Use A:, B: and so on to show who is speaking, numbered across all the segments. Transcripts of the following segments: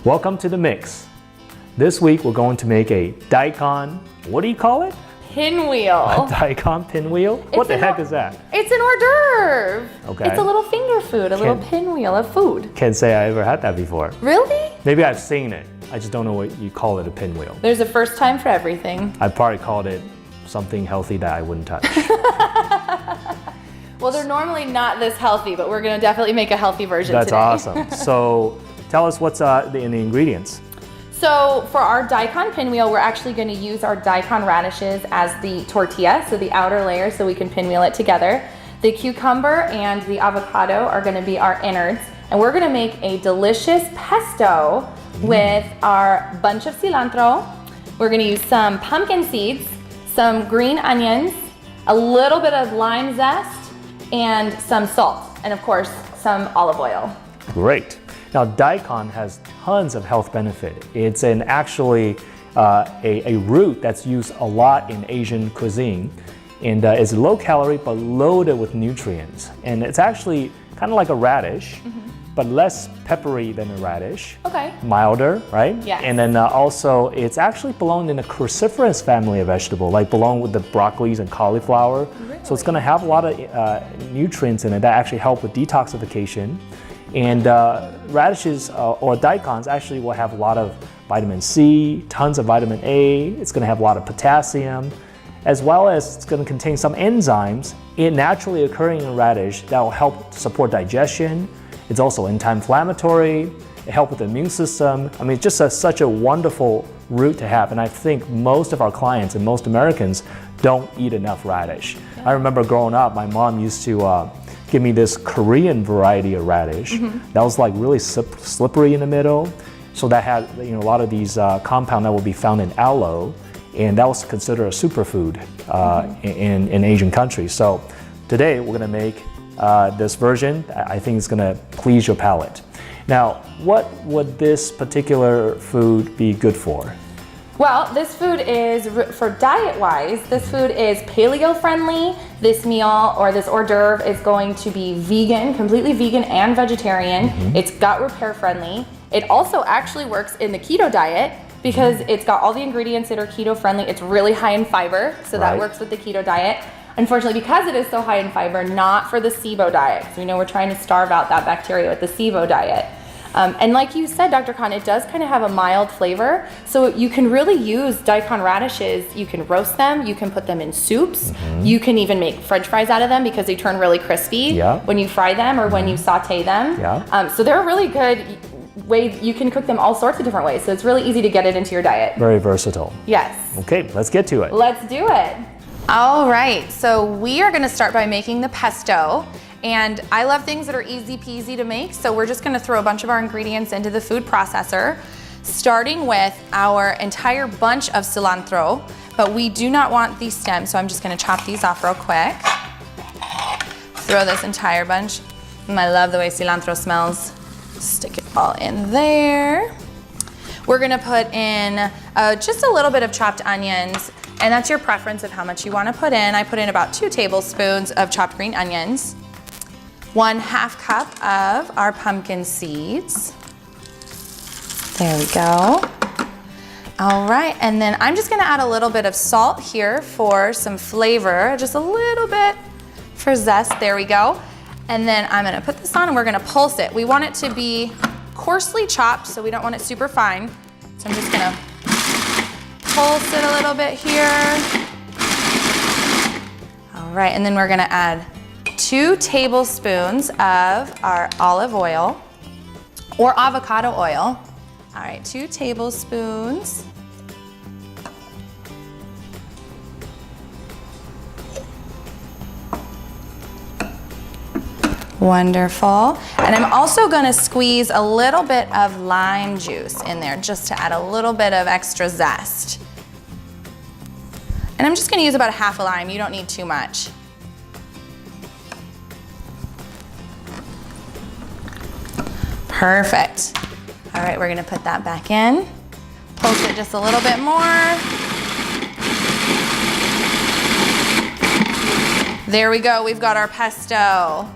A: Welcome to the mix. This week we're going to make a Daikon, what do you call it?
B: Pinwheel.
A: A Daikon pinwheel? What the heck is that?
B: It's an hors d'oeuvre.
A: Okay.
B: It's a little finger food, a little pinwheel of food.
A: Can't say I ever had that before.
B: Really?
A: Maybe I've seen it. I just don't know what you call it, a pinwheel.
B: There's a first time for everything.
A: I'd probably called it something healthy that I wouldn't touch.
B: Well, they're normally not this healthy, but we're gonna definitely make a healthy version
A: That's
B: today.
A: awesome. So tell us what's in the ingredients.
B: So for our Daikon pinwheel, we're actually gonna use our Daikon radishes as the tortilla, so the outer layer, so we can pinwheel it together. The cucumber and the avocado are gonna be our innards, and we're gonna make a delicious pesto with our bunch of cilantro. We're gonna use some pumpkin seeds, some green onions, a little bit of lime zest, and some salt, and of course, some olive oil.
A: Great. Now, daikon has tons of health benefit. It's actually a root that's used a lot in Asian cuisine, and it's low calorie but loaded with nutrients. And it's actually kind of like a radish, but less peppery than a radish.
B: Okay.
A: Milder, right?
B: Yes.
A: And then also, it's actually belonged in a cruciferous family of vegetable, like belong with the broccolis and cauliflower.
B: Really?
A: So it's going to have a lot of nutrients in it that actually help with detoxification. And radishes or daikons actually will have a lot of vitamin C, tons of vitamin A. It's going to have a lot of potassium, as well as it's going to contain some enzymes naturally occurring in radish that will help support digestion. It's also anti-inflammatory. It helps with the immune system. I mean, it's just such a wonderful root to have. And I think most of our clients and most Americans don't eat enough radish. Yeah. I remember growing up, my mom used to give me this Korean variety of radish that was like really slippery in the middle. So that had a lot of these compounds that will be found in aloe, and that was considered a superfood in Asian countries. So today we're gonna make this version. I think it's gonna please your palate. Now, what would this particular food be good for?
B: Well, this food is, for diet-wise, this food is paleo-friendly. This meal or this hors d'oeuvre is going to be vegan, completely vegan and vegetarian. It's gut repair friendly. It also actually works in the keto diet because it's got all the ingredients that are keto friendly. It's really high in fiber, so that works with the keto diet. Unfortunately, because it is so high in fiber, not for the SIBO diet. So we know we're trying to starve out that bacteria with the SIBO diet. And like you said, Dr. Khan, it does kind of have a mild flavor. So you can really use daikon radishes. You can roast them. You can put them in soups. You can even make French fries out of them because they turn really crispy when you fry them or when you saute them. So they're a really good way. You can cook them all sorts of different ways. So it's really easy to get it into your diet.
A: Very versatile.
B: Yes.
A: Okay, let's get to it.
B: Let's do it. All right, so we are gonna start by making the pesto. And I love things that are easy peasy to make, so we're just gonna throw a bunch of our ingredients into the food processor, starting with our entire bunch of cilantro, but we do not want these stems, so I'm just gonna chop these off real quick. Throw this entire bunch. I love the way cilantro smells. Stick it all in there. We're gonna put in just a little bit of chopped onions, and that's your preference of how much you wanna put in. I put in about 2 tablespoons of chopped green onions. 1/2 cup of our pumpkin seeds. There we go. All right, and then I'm just gonna add a little bit of salt here for some flavor, just a little bit for zest, there we go. And then I'm gonna put this on and we're gonna pulse it. We want it to be coarsely chopped, so we don't want it super fine. So I'm just gonna pulse it a little bit here. All right, and then we're gonna add 2 tablespoons of our olive oil or avocado oil. All right, 2 tablespoons. Wonderful. And I'm also gonna squeeze a little bit of lime juice in there just to add a little bit of extra zest. And I'm just gonna use about 1/2 a lime. You don't need too much. Perfect. All right, we're gonna put that back in. Pulse it just a little bit more. There we go, we've got our pesto.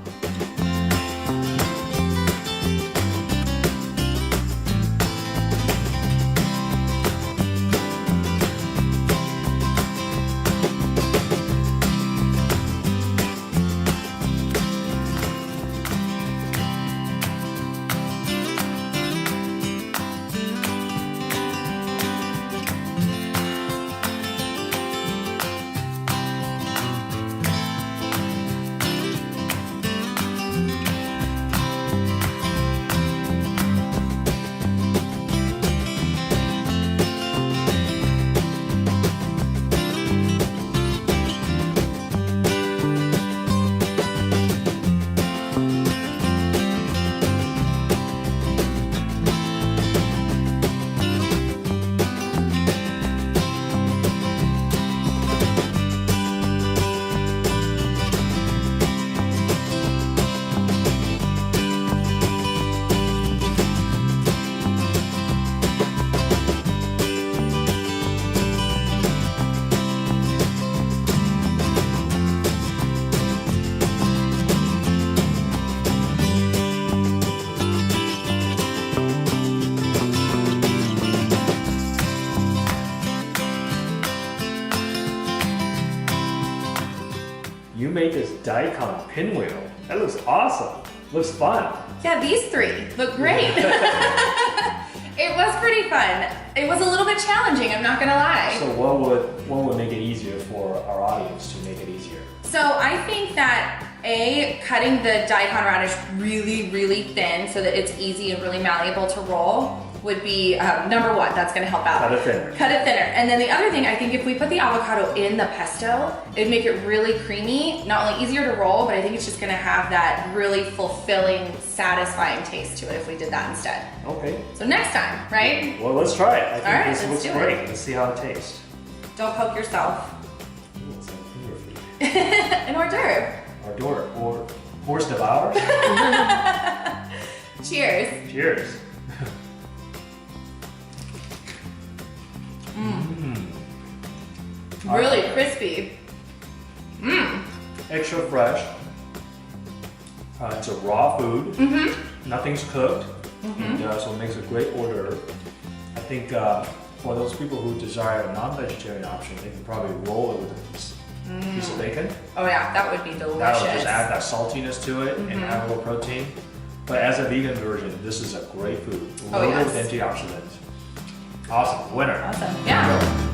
A: made this Daikon pinwheel. That looks awesome. Looks fun.
B: Yeah, these three look great. It was pretty fun. It was a little bit challenging, I'm not gonna lie.
A: So what would make it easier for our audience to make it easier?
B: So I think that cutting the daikon radish really, really thin so that it's easy and really malleable to roll would be number one. That's gonna help out.
A: Cut it thinner.
B: Cut it thinner. And then the other thing, I think if we put the avocado in the pesto, it'd make it really creamy, not only easier to roll, but I think it's just gonna have that really fulfilling, satisfying taste to it if we did that instead.
A: Okay.
B: So next time, right?
A: Well, let's try it. I think
B: All right,
A: this looks great. Let's see how it tastes.
B: Don't poke yourself.
A: Ooh, it's like finger food.
B: An hors d'oeuvre.
A: Hors d'oeuvre or horse devours.
B: Cheers.
A: Cheers.
B: Really crispy.
A: Extra fresh. It's a raw food. Nothing's cooked. And so it makes a great order. I think for those people who desire a non-vegetarian option, they can probably roll it with a piece of bacon.
B: Oh yeah, that would be delicious.
A: That'll just add that saltiness to it and add a little protein. But as a vegan version, this is a great food. Loaded with antioxidants. Awesome. Winner.
B: Awesome. Yeah.